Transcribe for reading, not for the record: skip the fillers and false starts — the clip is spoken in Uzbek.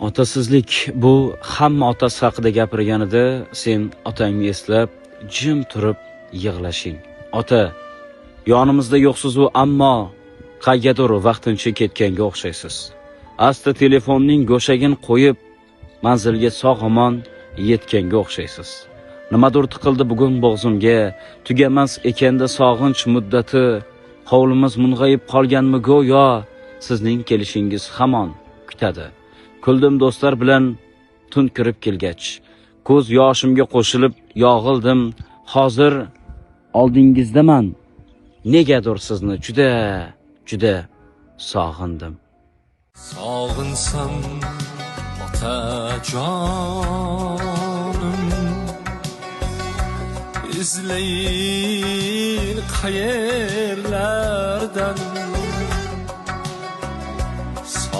Otasizlik bu hamma otasi haqida gapirganida sen otangni eslab jim turib yig'lashing. Ota, yonimizda yo'qsiz-u, ammo qaygadir vaqtincha ketganga o'xshaysiz. Asta telefonning go'shagini qo'yib, manzilga sog'-omon yetganga o'xshaysiz. Nimadir tiqildi bugun bo'g'zimga, tugamas ekanda sog'inch muddati, hovlimiz mung'ayib qolganmi go'yo, sizning kelishingiz hamon kutadi. Kuldim do'stlar bilan tun kirib kelgach, ko'z yoshimga qo'shilib yog'ildim, hozir oldingizdaman. Negadir sizni juda sog'indim. Sog'insam otajonim, izlayin qayerlardan